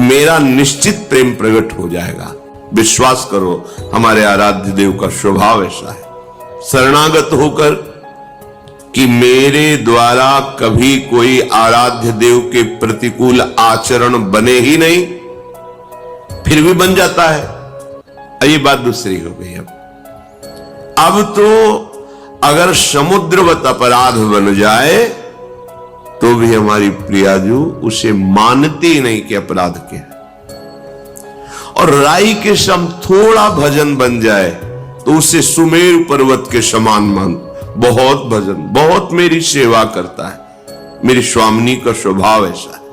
मेरा निश्चित प्रेम प्रकट हो जाएगा। विश्वास करो, हमारे आराध्य देव का स्वभाव ऐसा है, शरणागत होकर कि मेरे द्वारा कभी कोई आराध्य देव के प्रतिकूल आचरण बने ही नहीं, फिर भी बन जाता है। ये बात दूसरी हो गई। अब तो अगर समुद्रवत अपराध बन जाए तो भी हमारी प्रियाजू उसे मानती ही नहीं कि अपराध क्या है। और राई के सम थोड़ा भजन बन जाए तो उसे सुमेरु पर्वत के समान मान, बहुत भजन, बहुत मेरी सेवा करता है, मेरी स्वामिनी का स्वभाव ऐसा है।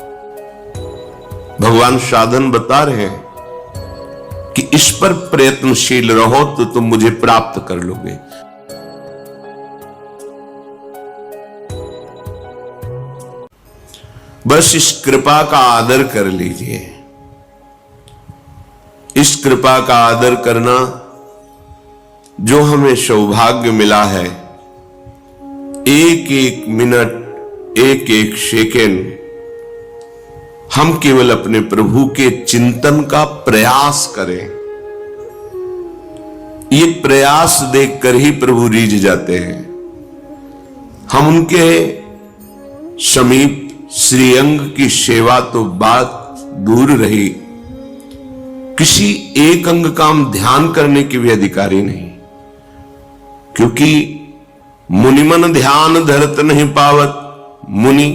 भगवान साधन बता रहे हैं कि इस पर प्रयत्नशील रहो तो तुम मुझे प्राप्त कर लोगे। बस इस कृपा का आदर कर लीजिए। इस कृपा का आदर करना, जो हमें सौभाग्य मिला है, एक एक मिनट, एक एक सेकेंड हम केवल अपने प्रभु के चिंतन का प्रयास करें। ये प्रयास देखकर ही प्रभु रीझ जाते हैं। हम उनके समीप श्रीअंग की सेवा तो बात दूर रही, किसी एक अंग का हम ध्यान करने के भी अधिकारी नहीं, क्योंकि मुनिमन ध्यान धरत नहीं पावत। मुनि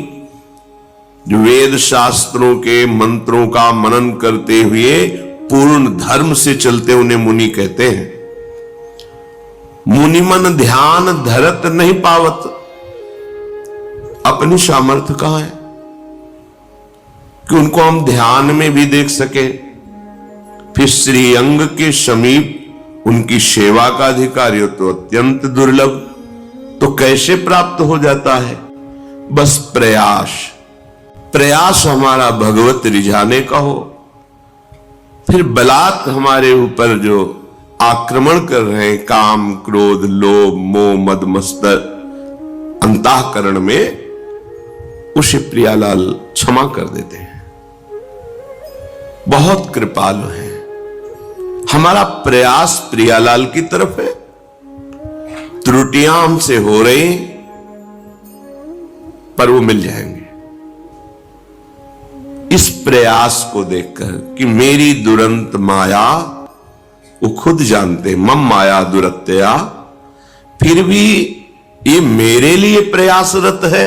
जो वेद शास्त्रों के मंत्रों का मनन करते हुए पूर्ण धर्म से चलते, उन्हें मुनि कहते हैं। मुनिमन ध्यान धरत नहीं पावत, अपनी सामर्थ्य कहां है कि उनको हम ध्यान में भी देख सके। फिर श्रीअंग के समीप उनकी सेवा का अधिकारी हो तो अत्यंत दुर्लभ, तो कैसे प्राप्त हो जाता है? बस प्रयास हमारा भगवत रिझाने का हो। फिर बलात् हमारे ऊपर जो आक्रमण कर रहे हैं, काम, क्रोध, लोभ, मोह, मद, मत्सर अंतःकरण में, उसे प्रियालाल क्षमा कर देते हैं। बहुत कृपालु है। हमारा प्रयास प्रियालाल की तरफ है। त्रुटियां हमसे हो रही, पर वो मिल जाएंगे। इस प्रयास को देखकर कि मेरी दुरंत माया, वो खुद जानते, मम माया दुरत्या, फिर भी ये मेरे लिए प्रयासरत है।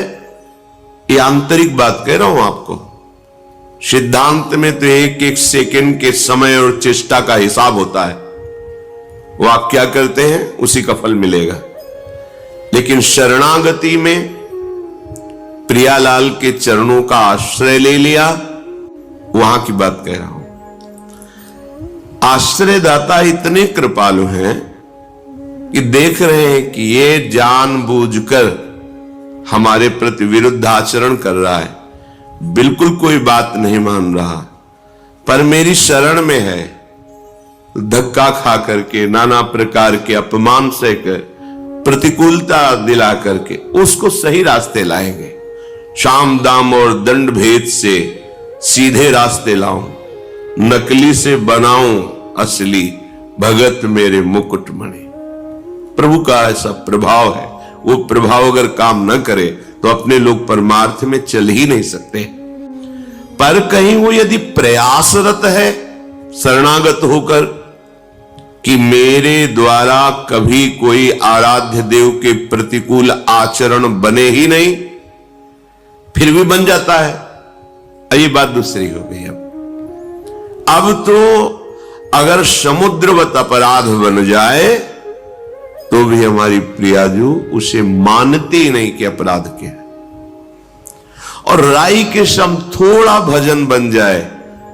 ये आंतरिक बात कह रहा हूं आपको। सिद्धांत में तो एक एक सेकंड के समय और चेष्टा का हिसाब होता है। वो आप क्या करते हैं उसी का फल मिलेगा। लेकिन शरणागति में प्रियालाल के चरणों का आश्रय ले लिया, वहां की बात कह रहा हूं। आश्रयदाता इतने कृपालु हैं कि देख रहे हैं कि ये जानबूझकर हमारे प्रति विरुद्ध आचरण कर रहा है, बिल्कुल कोई बात नहीं मान रहा, पर मेरी शरण में है। धक्का खा करके, नाना प्रकार के अपमान सहकर, प्रतिकूलता दिला करके उसको सही रास्ते लाएंगे। शाम दाम और दंड भेद से सीधे रास्ते लाऊं, नकली से बनाऊं असली, भगत मेरे मुकुटमणि। प्रभु का ऐसा प्रभाव है। वो प्रभाव अगर काम न करे तो अपने लोग परमार्थ में चल ही नहीं सकते। पर कहीं वो यदि प्रयासरत है शरणागत होकर कि मेरे द्वारा कभी कोई आराध्य देव के प्रतिकूल आचरण बने ही नहीं, फिर भी बन जाता है। ये बात दूसरी हो गई। अब तो अगर समुद्रवत अपराध बन जाए तो भी हमारी प्रियाजू उसे मानती ही नहीं कि अपराध क्या है। और राई के सम थोड़ा भजन बन जाए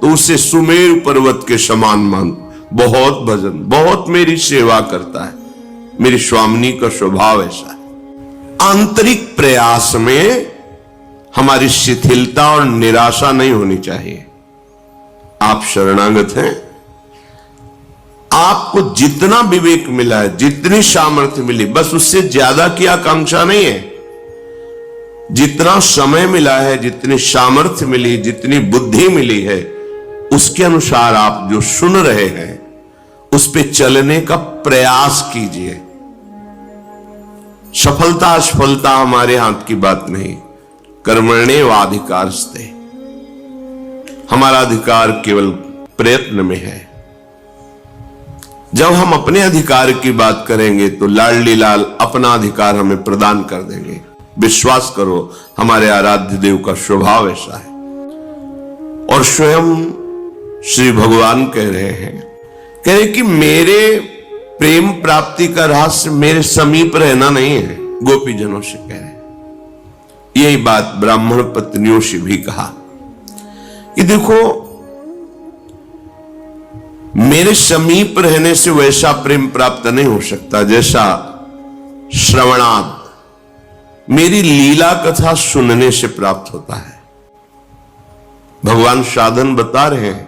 तो उसे सुमेरु पर्वत के समान मान, बहुत भजन, बहुत मेरी सेवा करता है, मेरी स्वामिनी का स्वभाव ऐसा है। आंतरिक प्रयास में हमारी शिथिलता और निराशा नहीं होनी चाहिए। आप शरणागत हैं, आपको जितना विवेक मिला है, जितनी सामर्थ्य मिली, बस उससे ज्यादा की आकांक्षा नहीं है। जितना समय मिला है, जितनी सामर्थ्य मिली, जितनी बुद्धि मिली है, उसके अनुसार आप जो सुन रहे हैं उस पे चलने का प्रयास कीजिए। सफलता असफलता हमारे हाथ की बात नहीं। कर्मण्येवाधिकारस्ते, हमारा अधिकार केवल प्रयत्न में है। जब हम अपने अधिकार की बात करेंगे तो लाडली लाल अपना अधिकार हमें प्रदान कर देंगे। विश्वास करो, हमारे आराध्य देव का स्वभाव ऐसा है। और स्वयं श्री भगवान कह रहे कि मेरे प्रेम प्राप्ति का रहस्य मेरे समीप रहना नहीं है। गोपीजनों से कह रहे, यही बात ब्राह्मण पत्नियों से भी कहा कि देखो, मेरे समीप रहने से वैसा प्रेम प्राप्त नहीं हो सकता जैसा श्रवणाद, मेरी लीला कथा सुनने से प्राप्त होता है। भगवान साधन बता रहे हैं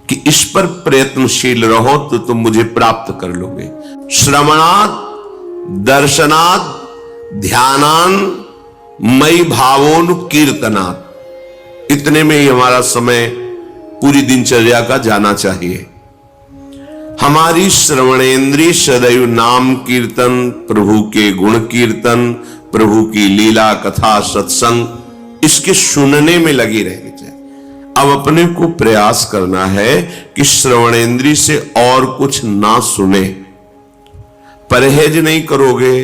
कि इस पर प्रयत्नशील रहो तो तुम मुझे प्राप्त कर लोगे। श्रवणात्, दर्शनात्, ध्यानान, मई भावोन कीर्तनात्, इतने में ही हमारा समय पूरी दिनचर्या का जाना चाहिए। हमारी श्रवणेन्द्रिय सदैव नाम कीर्तन, प्रभु के गुण कीर्तन, प्रभु की लीला कथा सत्संग, इसके सुनने में लगी रहनी चाहिए। अब अपने को प्रयास करना है कि श्रवणेन्द्रिय से और कुछ ना सुने। परहेज नहीं करोगे,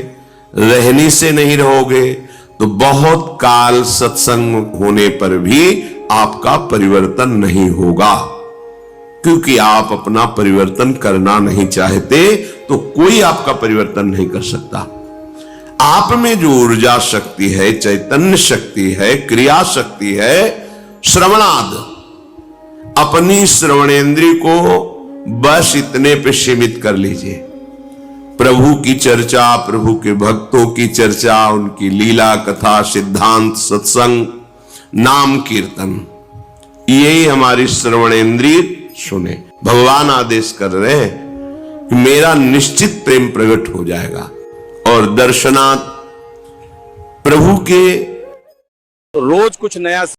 रहनी से नहीं रहोगे तो बहुत काल सत्संग होने पर भी आपका परिवर्तन नहीं होगा। क्योंकि आप अपना परिवर्तन करना नहीं चाहते तो कोई आपका परिवर्तन नहीं कर सकता। आप में जो ऊर्जा शक्ति है, चैतन्य शक्ति है, क्रिया शक्ति है, श्रवणाद, अपनी श्रवणेन्द्रिय को बस इतने पे सीमित कर लीजिए। प्रभु की चर्चा, प्रभु के भक्तों की चर्चा, उनकी लीला कथा, सिद्धांत, सत्संग, नाम कीर्तन, यही हमारी श्रवणेन्द्रिय सुने। भगवान आदेश कर रहे हैं कि मेरा निश्चित प्रेम प्रकट हो जाएगा। और दर्शनात्, प्रभु के रोज कुछ नया